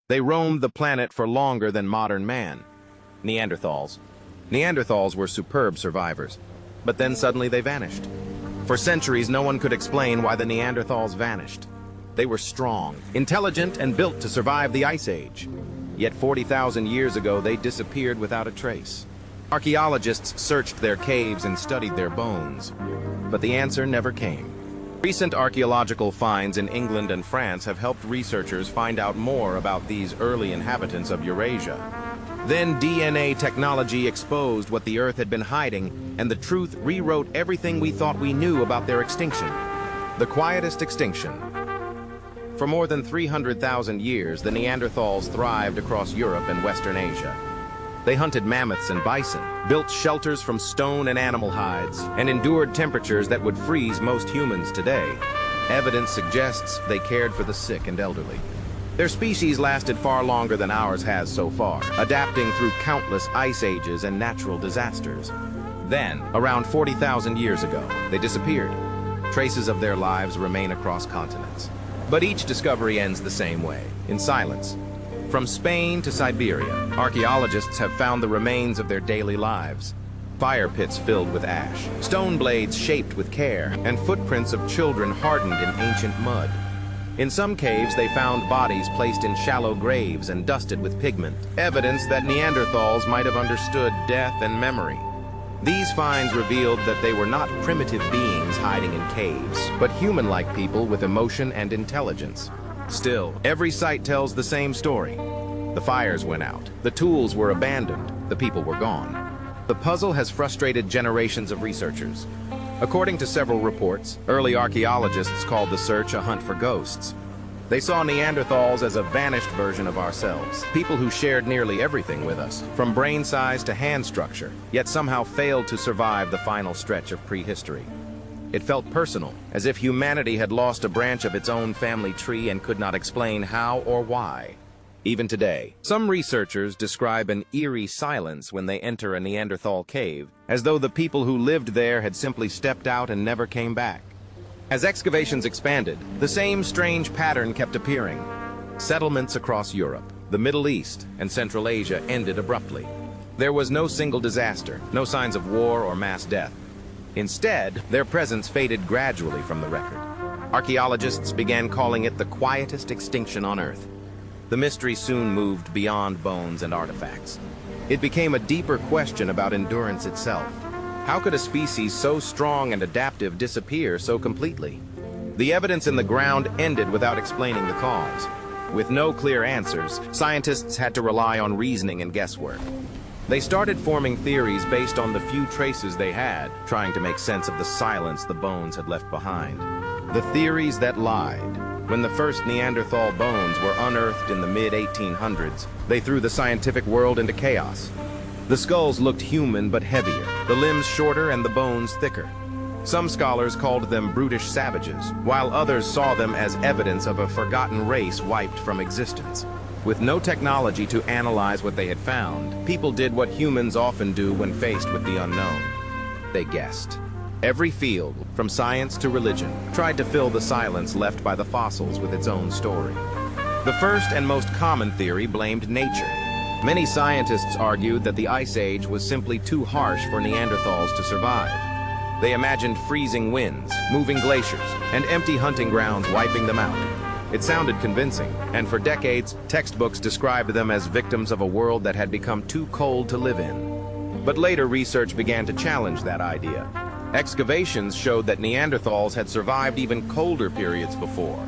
They roamed the planet for longer than modern man. Neanderthals. Neanderthals were superb survivors, but then suddenly they vanished. For centuries, no one could explain why the Neanderthals vanished. They were strong, intelligent, and built to survive the Ice Age. Yet 40,000 years ago, they disappeared without a trace. Archaeologists searched their caves and studied their bones, but the answer never came. Recent archaeological finds in England and France have helped researchers find out more about these early inhabitants of Eurasia. Then DNA technology exposed what the Earth had been hiding, and the truth rewrote everything we thought we knew about their extinction. The quietest extinction. For more than 300,000 years, the Neanderthals thrived across Europe and Western Asia. They hunted mammoths and bison, built shelters from stone and animal hides, and endured temperatures that would freeze most humans today. Evidence suggests they cared for the sick and elderly. Their species lasted far longer than ours has so far, adapting through countless ice ages and natural disasters. Then, around 40,000 years ago, they disappeared. Traces of their lives remain across continents. But each discovery ends the same way, in silence. From Spain to Siberia, archaeologists have found the remains of their daily lives. Fire pits filled with ash, stone blades shaped with care, and footprints of children hardened in ancient mud. In some caves, they found bodies placed in shallow graves and dusted with pigment, evidence that Neanderthals might have understood death and memory. These finds revealed that they were not primitive beings hiding in caves, but human-like people with emotion and intelligence. Still, every site tells the same story. The fires went out, the tools were abandoned, the people were gone. The puzzle has frustrated generations of researchers. According to several reports, early archaeologists called the search a hunt for ghosts. They saw Neanderthals as a vanished version of ourselves, people who shared nearly everything with us, from brain size to hand structure, yet somehow failed to survive the final stretch of prehistory. It felt personal, as if humanity had lost a branch of its own family tree and could not explain how or why. Even today, some researchers describe an eerie silence when they enter a Neanderthal cave, as though the people who lived there had simply stepped out and never came back. As excavations expanded, the same strange pattern kept appearing. Settlements across Europe, the Middle East, and Central Asia ended abruptly. There was no single disaster, no signs of war or mass death. Instead, their presence faded gradually from the record. Archaeologists began calling it the quietest extinction on Earth. The mystery soon moved beyond bones and artifacts. It became a deeper question about endurance itself. How could a species so strong and adaptive disappear so completely? The evidence in the ground ended without explaining the cause. With no clear answers, scientists had to rely on reasoning and guesswork. They started forming theories based on the few traces they had, trying to make sense of the silence the bones had left behind. The theories that lied. When the first Neanderthal bones were unearthed in the mid-1800s, they threw the scientific world into chaos. The skulls looked human but heavier, the limbs shorter and the bones thicker. Some scholars called them brutish savages, while others saw them as evidence of a forgotten race wiped from existence. With no technology to analyze what they had found, people did what humans often do when faced with the unknown. They guessed. Every field, from science to religion, tried to fill the silence left by the fossils with its own story. The first and most common theory blamed nature. Many scientists argued that the Ice Age was simply too harsh for Neanderthals to survive. They imagined freezing winds, moving glaciers, and empty hunting grounds wiping them out. It sounded convincing, and for decades, textbooks described them as victims of a world that had become too cold to live in. But later research began to challenge that idea. Excavations showed that Neanderthals had survived even colder periods before.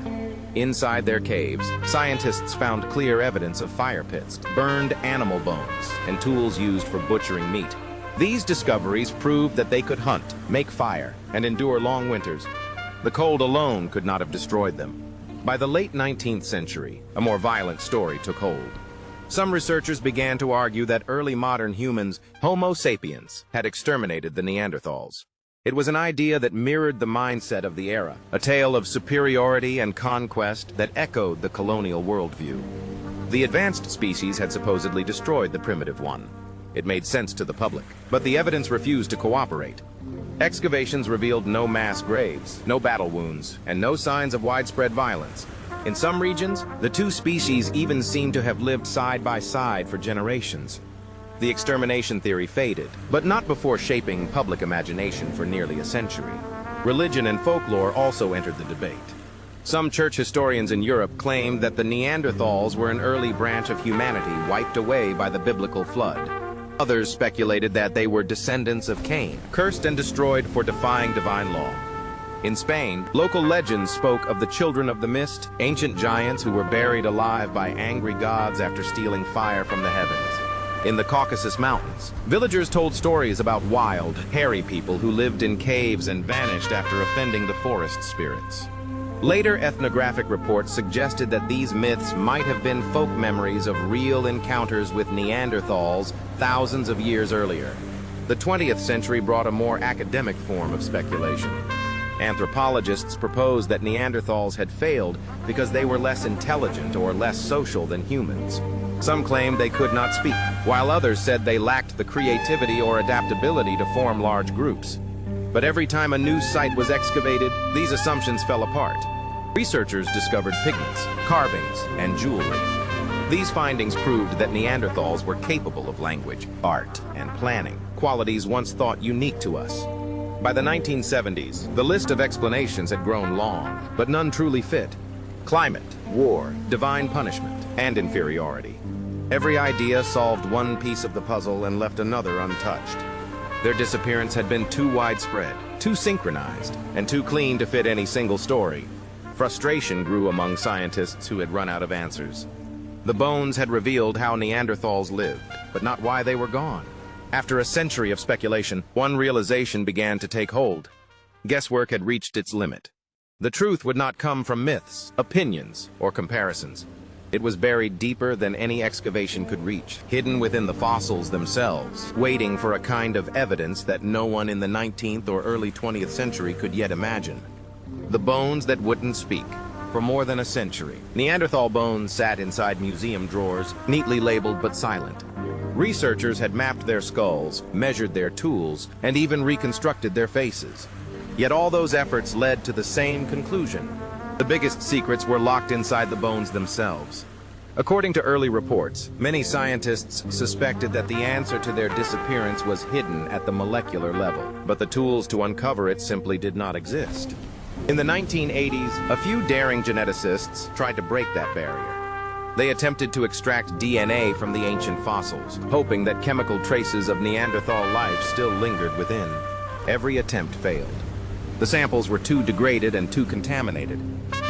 Inside their caves, scientists found clear evidence of fire pits, burned animal bones, and tools used for butchering meat. These discoveries proved that they could hunt, make fire, and endure long winters. The cold alone could not have destroyed them. By the late 19th century, a more violent story took hold. Some researchers began to argue that early modern humans, Homo sapiens, had exterminated the Neanderthals. It was an idea that mirrored the mindset of the era, a tale of superiority and conquest that echoed the colonial worldview. The advanced species had supposedly destroyed the primitive one. It made sense to the public, but the evidence refused to cooperate. Excavations revealed no mass graves, no battle wounds, and no signs of widespread violence. In some regions, the two species even seem to have lived side by side for generations. The extermination theory faded, but not before shaping public imagination for nearly a century. Religion and folklore also entered the debate. Some church historians in Europe claimed that the Neanderthals were an early branch of humanity wiped away by the biblical flood. Others speculated that they were descendants of Cain, cursed and destroyed for defying divine law. In Spain, local legends spoke of the children of the mist, ancient giants who were buried alive by angry gods after stealing fire from the heavens. In the Caucasus Mountains, villagers told stories about wild, hairy people who lived in caves and vanished after offending the forest spirits. Later ethnographic reports suggested that these myths might have been folk memories of real encounters with Neanderthals thousands of years earlier. The 20th century brought a more academic form of speculation. Anthropologists proposed that Neanderthals had failed because they were less intelligent or less social than humans. Some claimed they could not speak, while others said they lacked the creativity or adaptability to form large groups. But every time a new site was excavated, these assumptions fell apart. Researchers discovered pigments, carvings, and jewelry. These findings proved that Neanderthals were capable of language, art, and planning, qualities once thought unique to us. By the 1970s, the list of explanations had grown long, but none truly fit. Climate, war, divine punishment, and inferiority. Every idea solved one piece of the puzzle and left another untouched. Their disappearance had been too widespread, too synchronized, and too clean to fit any single story. Frustration grew among scientists who had run out of answers. The bones had revealed how Neanderthals lived, but not why they were gone. After a century of speculation, one realization began to take hold. Guesswork had reached its limit. The truth would not come from myths, opinions, or comparisons. It was buried deeper than any excavation could reach, hidden within the fossils themselves, waiting for a kind of evidence that no one in the 19th or early 20th century could yet imagine. The bones that wouldn't speak. For more than a century, Neanderthal bones sat inside museum drawers, neatly labeled but silent. Researchers had mapped their skulls, measured their tools, and even reconstructed their faces. Yet all those efforts led to the same conclusion. The biggest secrets were locked inside the bones themselves. According to early reports, many scientists suspected that the answer to their disappearance was hidden at the molecular level, but the tools to uncover it simply did not exist. In the 1980s, a few daring geneticists tried to break that barrier. They attempted to extract DNA from the ancient fossils, hoping that chemical traces of Neanderthal life still lingered within. Every attempt failed. The samples were too degraded and too contaminated.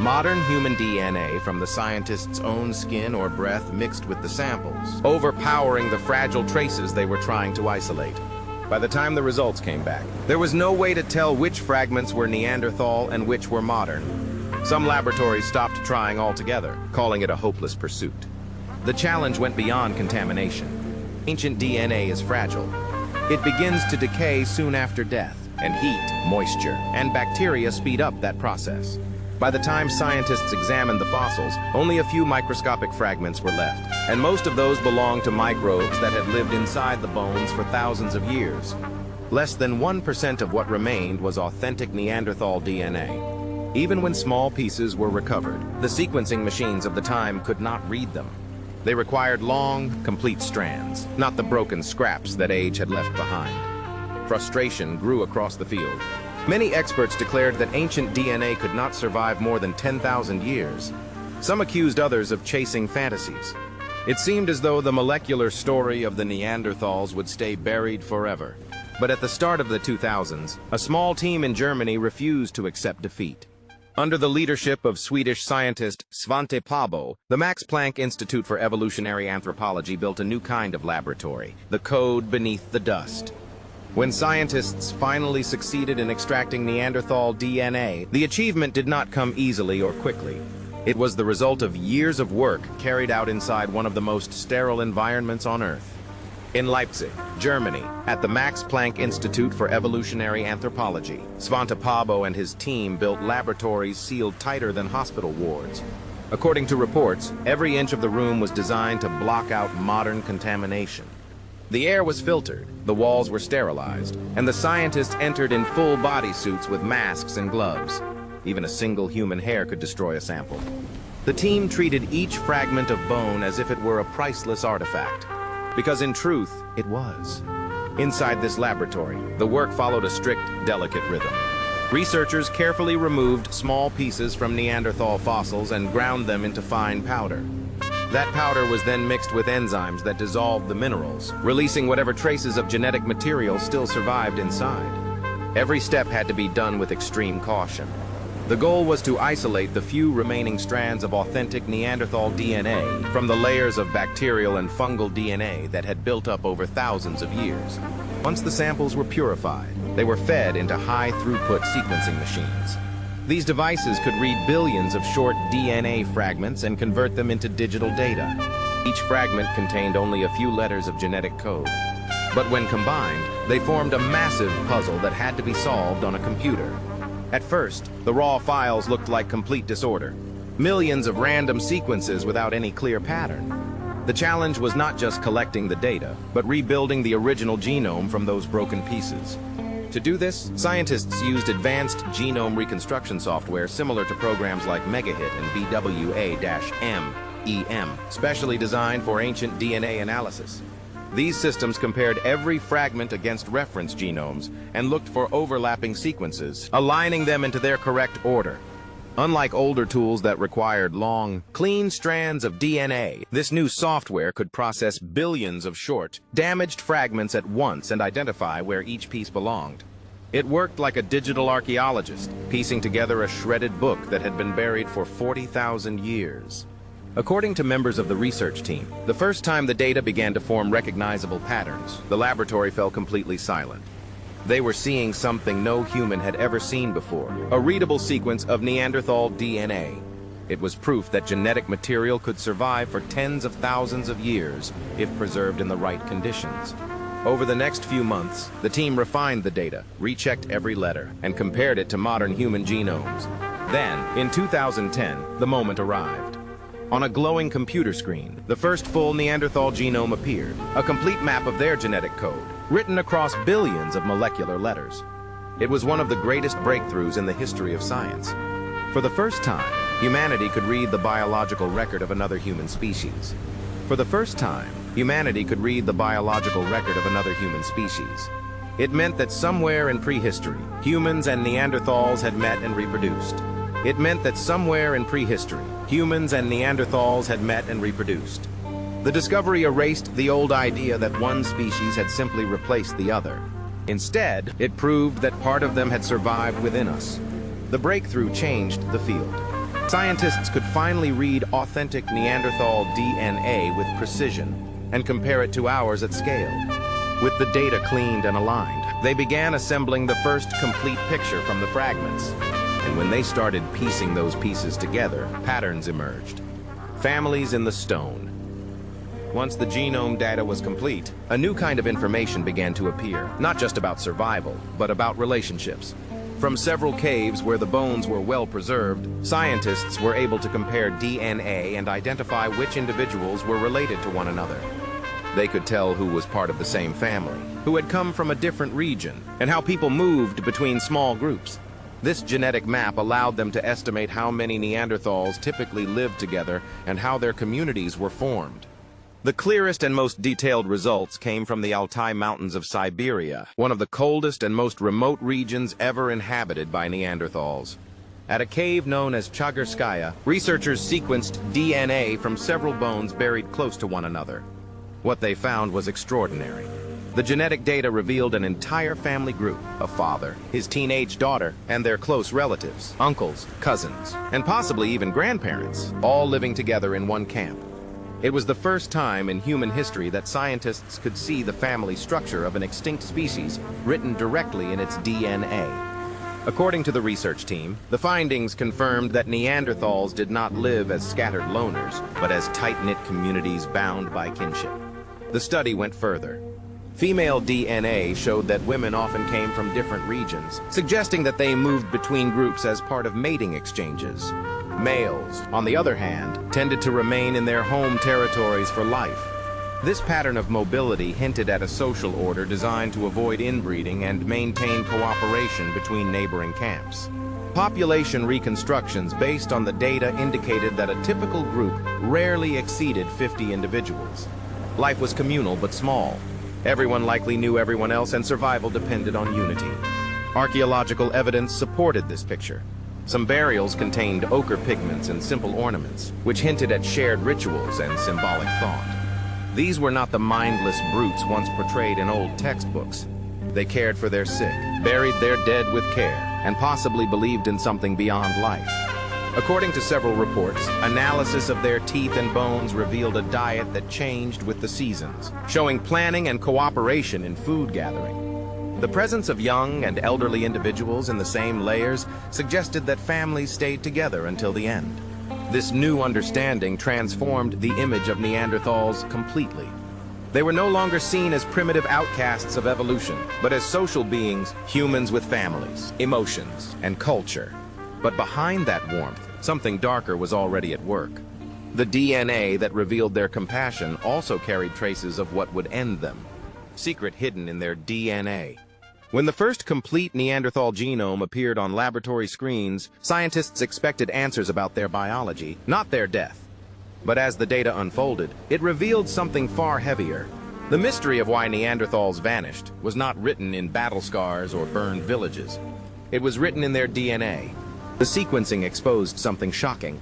Modern human DNA from the scientists' own skin or breath mixed with the samples, overpowering the fragile traces they were trying to isolate. By the time the results came back, there was no way to tell which fragments were Neanderthal and which were modern. Some laboratories stopped trying altogether, calling it a hopeless pursuit. The challenge went beyond contamination. Ancient DNA is fragile. It begins to decay soon after death, and heat, moisture, and bacteria speed up that process. By the time scientists examined the fossils, only a few microscopic fragments were left, and most of those belonged to microbes that had lived inside the bones for thousands of years. Less than 1% of what remained was authentic Neanderthal DNA. Even when small pieces were recovered, the sequencing machines of the time could not read them. They required long, complete strands, not the broken scraps that age had left behind. Frustration grew across the field. Many experts declared that ancient DNA could not survive more than 10,000 years. Some accused others of chasing fantasies. It seemed as though the molecular story of the Neanderthals would stay buried forever. But at the start of the 2000s, a small team in Germany refused to accept defeat. Under the leadership of Swedish scientist Svante Pääbo, the Max Planck Institute for Evolutionary Anthropology built a new kind of laboratory, the code beneath the dust. When scientists finally succeeded in extracting Neanderthal DNA, the achievement did not come easily or quickly. It was the result of years of work carried out inside one of the most sterile environments on Earth. In Leipzig, Germany, at the Max Planck Institute for Evolutionary Anthropology, Svante Pääbo and his team built laboratories sealed tighter than hospital wards. According to reports, every inch of the room was designed to block out modern contamination. The air was filtered, the walls were sterilized, and the scientists entered in full body suits with masks and gloves. Even a single human hair could destroy a sample. The team treated each fragment of bone as if it were a priceless artifact, because in truth, it was. Inside this laboratory, the work followed a strict, delicate rhythm. Researchers carefully removed small pieces from Neanderthal fossils and ground them into fine powder. That powder was then mixed with enzymes that dissolved the minerals, releasing whatever traces of genetic material still survived inside. Every step had to be done with extreme caution. The goal was to isolate the few remaining strands of authentic Neanderthal DNA from the layers of bacterial and fungal DNA that had built up over thousands of years. Once the samples were purified, they were fed into high-throughput sequencing machines. These devices could read billions of short DNA fragments and convert them into digital data. Each fragment contained only a few letters of genetic code. But when combined, they formed a massive puzzle that had to be solved on a computer. At first, the raw files looked like complete disorder. Millions of random sequences without any clear pattern. The challenge was not just collecting the data, but rebuilding the original genome from those broken pieces. To do this, scientists used advanced genome reconstruction software similar to programs like Megahit and BWA-MEM, specially designed for ancient DNA analysis. These systems compared every fragment against reference genomes and looked for overlapping sequences, aligning them into their correct order. Unlike older tools that required long, clean strands of DNA, this new software could process billions of short, damaged fragments at once and identify where each piece belonged. It worked like a digital archaeologist, piecing together a shredded book that had been buried for 40,000 years. According to members of the research team, the first time the data began to form recognizable patterns, the laboratory fell completely silent. They were seeing something no human had ever seen before, a readable sequence of Neanderthal DNA. It was proof that genetic material could survive for tens of thousands of years if preserved in the right conditions. Over the next few months, the team refined the data, rechecked every letter, and compared it to modern human genomes. Then, in 2010, the moment arrived. On a glowing computer screen, the first full Neanderthal genome appeared, a complete map of their genetic code, written across billions of molecular letters. It was one of the greatest breakthroughs in the history of science. For the first time, humanity could read the biological record of another human species. For the first time, humanity could read the biological record of another human species. It meant that somewhere in prehistory, humans and Neanderthals had met and reproduced. It meant that somewhere in prehistory, humans and Neanderthals had met and reproduced. The discovery erased the old idea that one species had simply replaced the other. Instead, it proved that part of them had survived within us. The breakthrough changed the field. Scientists could finally read authentic Neanderthal DNA with precision and compare it to ours at scale. With the data cleaned and aligned, they began assembling the first complete picture from the fragments. And when they started piecing those pieces together, patterns emerged. Families in the stone. Once the genome data was complete, a new kind of information began to appear, not just about survival, but about relationships. From several caves where the bones were well preserved, scientists were able to compare DNA and identify which individuals were related to one another. They could tell who was part of the same family, who had come from a different region, and how people moved between small groups. This genetic map allowed them to estimate how many Neanderthals typically lived together and how their communities were formed. The clearest and most detailed results came from the Altai Mountains of Siberia, one of the coldest and most remote regions ever inhabited by Neanderthals. At a cave known as Chagurskaya, researchers sequenced DNA from several bones buried close to one another. What they found was extraordinary. The genetic data revealed an entire family group, a father, his teenage daughter, and their close relatives, uncles, cousins, and possibly even grandparents, all living together in one camp. It was the first time in human history that scientists could see the family structure of an extinct species written directly in its DNA. According to the research team, the findings confirmed that Neanderthals did not live as scattered loners, but as tight-knit communities bound by kinship. The study went further. Female DNA showed that women often came from different regions, suggesting that they moved between groups as part of mating exchanges. Males, on the other hand, tended to remain in their home territories for life. This pattern of mobility hinted at a social order designed to avoid inbreeding and maintain cooperation between neighboring camps. Population reconstructions based on the data indicated that a typical group rarely exceeded 50 individuals. Life was communal but small. Everyone likely knew everyone else, and survival depended on unity. Archaeological evidence supported this picture. Some burials contained ochre pigments and simple ornaments, which hinted at shared rituals and symbolic thought. These were not the mindless brutes once portrayed in old textbooks. They cared for their sick, buried their dead with care, and possibly believed in something beyond life. According to several reports, analysis of their teeth and bones revealed a diet that changed with the seasons, showing planning and cooperation in food gathering. The presence of young and elderly individuals in the same layers suggested that families stayed together until the end. This new understanding transformed the image of Neanderthals completely. They were no longer seen as primitive outcasts of evolution, but as social beings, humans with families, emotions, and culture. But behind that warmth, something darker was already at work. The DNA that revealed their compassion also carried traces of what would end them, secret hidden in their DNA. When the first complete Neanderthal genome appeared on laboratory screens, scientists expected answers about their biology, not their death. But as the data unfolded, it revealed something far heavier. The mystery of why Neanderthals vanished was not written in battle scars or burned villages. It was written in their DNA. The sequencing exposed something shocking.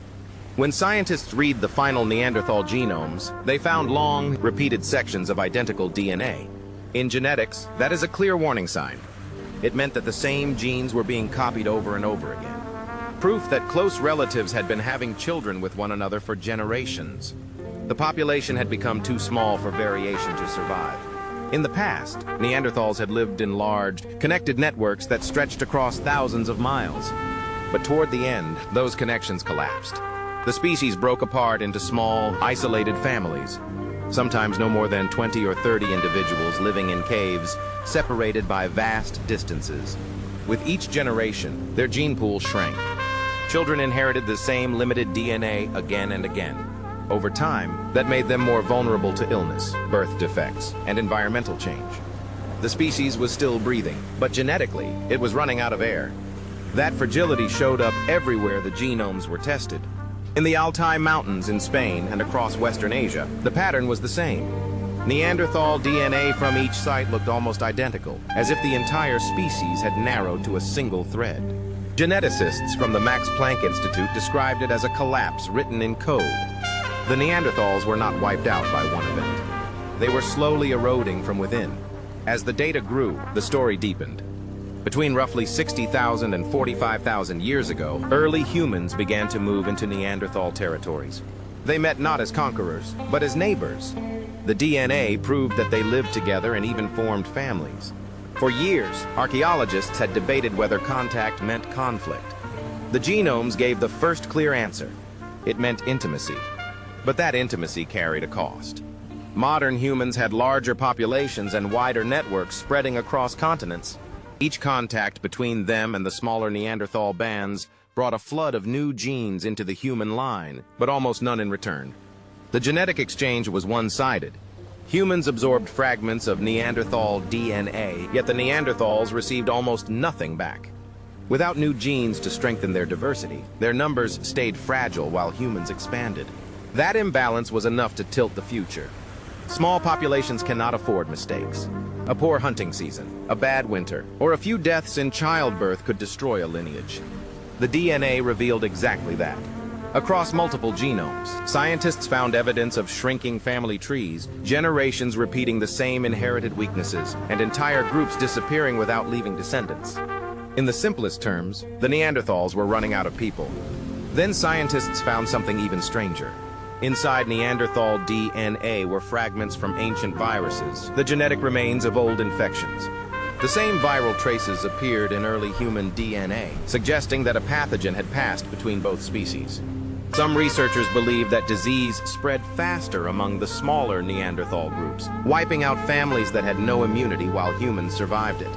When scientists read the final Neanderthal genomes, they found long, repeated sections of identical DNA. In genetics, that is a clear warning sign. It meant that the same genes were being copied over and over again. Proof that close relatives had been having children with one another for generations. The population had become too small for variation to survive. In the past, Neanderthals had lived in large, connected networks that stretched across thousands of miles. But toward the end, those connections collapsed. The species broke apart into small, isolated families, sometimes no more than 20 or 30 individuals living in caves, separated by vast distances. With each generation, their gene pool shrank. Children inherited the same limited DNA again and again. Over time, that made them more vulnerable to illness, birth defects, and environmental change. The species was still breathing, but genetically, it was running out of air. That fragility showed up everywhere the genomes were tested. In the Altai Mountains in Spain and across Western Asia, the pattern was the same. Neanderthal DNA from each site looked almost identical, as if the entire species had narrowed to a single thread. Geneticists from the Max Planck Institute described it as a collapse written in code. The Neanderthals were not wiped out by one event. They were slowly eroding from within. As the data grew, the story deepened. Between roughly 60,000 and 45,000 years ago, early humans began to move into Neanderthal territories. They met not as conquerors, but as neighbors. The DNA proved that they lived together and even formed families. For years, archaeologists had debated whether contact meant conflict. The genomes gave the first clear answer. It meant intimacy. But that intimacy carried a cost. Modern humans had larger populations and wider networks spreading across continents. Each contact between them and the smaller Neanderthal bands brought a flood of new genes into the human line, but almost none in return. The genetic exchange was one-sided. Humans absorbed fragments of Neanderthal DNA, yet the Neanderthals received almost nothing back. Without new genes to strengthen their diversity, their numbers stayed fragile while humans expanded. That imbalance was enough to tilt the future. Small populations cannot afford mistakes. A poor hunting season, a bad winter, or a few deaths in childbirth could destroy a lineage. The DNA revealed exactly that. Across multiple genomes, scientists found evidence of shrinking family trees, generations repeating the same inherited weaknesses, and entire groups disappearing without leaving descendants. In the simplest terms, the Neanderthals were running out of people. Then scientists found something even stranger. Inside Neanderthal DNA were fragments from ancient viruses, the genetic remains of old infections. The same viral traces appeared in early human DNA, suggesting that a pathogen had passed between both species. Some researchers believe that disease spread faster among the smaller Neanderthal groups, wiping out families that had no immunity while humans survived it.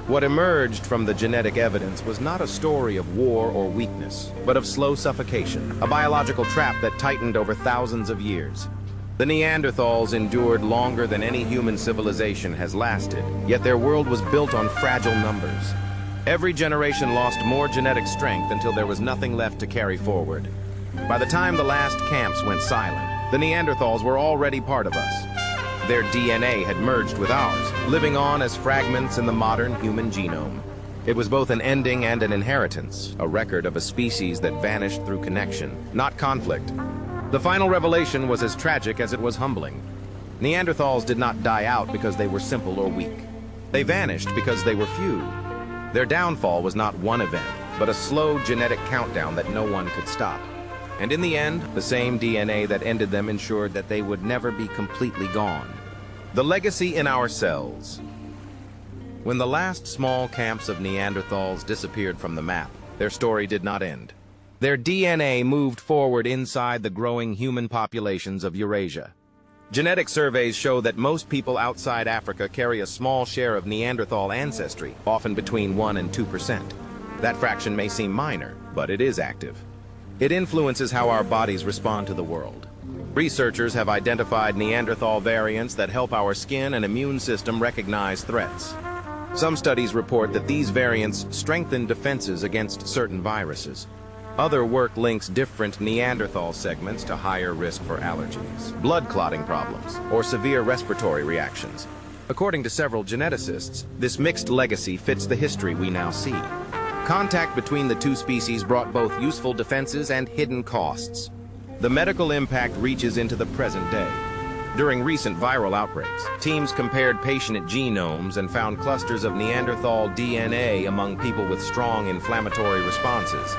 What emerged from the genetic evidence was not a story of war or weakness, but of slow suffocation, a biological trap that tightened over thousands of years. The Neanderthals endured longer than any human civilization has lasted, yet their world was built on fragile numbers. Every generation lost more genetic strength until there was nothing left to carry forward. By the time the last camps went silent, the Neanderthals were already part of us. Their DNA had merged with ours, living on as fragments in the modern human genome. It was both an ending and an inheritance, a record of a species that vanished through connection, not conflict. The final revelation was as tragic as it was humbling. Neanderthals did not die out because they were simple or weak. They vanished because they were few. Their downfall was not one event, but a slow genetic countdown that no one could stop. And in the end, the same DNA that ended them ensured that they would never be completely gone. The legacy in our cells. When the last small camps of Neanderthals disappeared from the map, their story did not end. Their DNA moved forward inside the growing human populations of Eurasia. Genetic surveys show that most people outside Africa carry a small share of Neanderthal ancestry, often between 1% and 2%. That fraction may seem minor, but it is active. It influences how our bodies respond to the world. Researchers have identified Neanderthal variants that help our skin and immune system recognize threats. Some studies report that these variants strengthen defenses against certain viruses. Other work links different Neanderthal segments to higher risk for allergies, blood clotting problems, or severe respiratory reactions. According to several geneticists, this mixed legacy fits the history we now see. Contact between the two species brought both useful defenses and hidden costs. The medical impact reaches into the present day. During recent viral outbreaks, teams compared patient genomes and found clusters of Neanderthal DNA among people with strong inflammatory responses.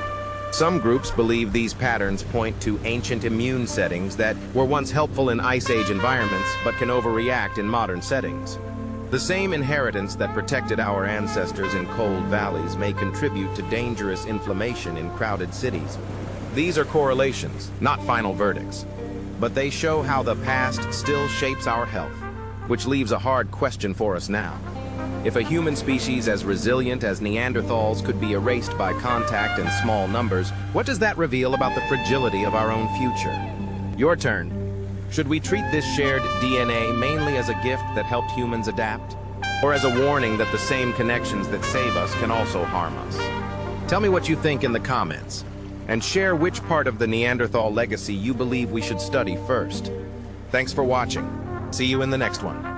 Some groups believe these patterns point to ancient immune settings that were once helpful in Ice Age environments but can overreact in modern settings. The same inheritance that protected our ancestors in cold valleys may contribute to dangerous inflammation in crowded cities. These are correlations, not final verdicts. But they show how the past still shapes our health, which leaves a hard question for us now. If a human species as resilient as Neanderthals could be erased by contact in small numbers, what does that reveal about the fragility of our own future? Your turn. Should we treat this shared DNA mainly as a gift that helped humans adapt? Or as a warning that the same connections that save us can also harm us? Tell me what you think in the comments. And share which part of the Neanderthal legacy you believe we should study first. Thanks for watching. See you in the next one.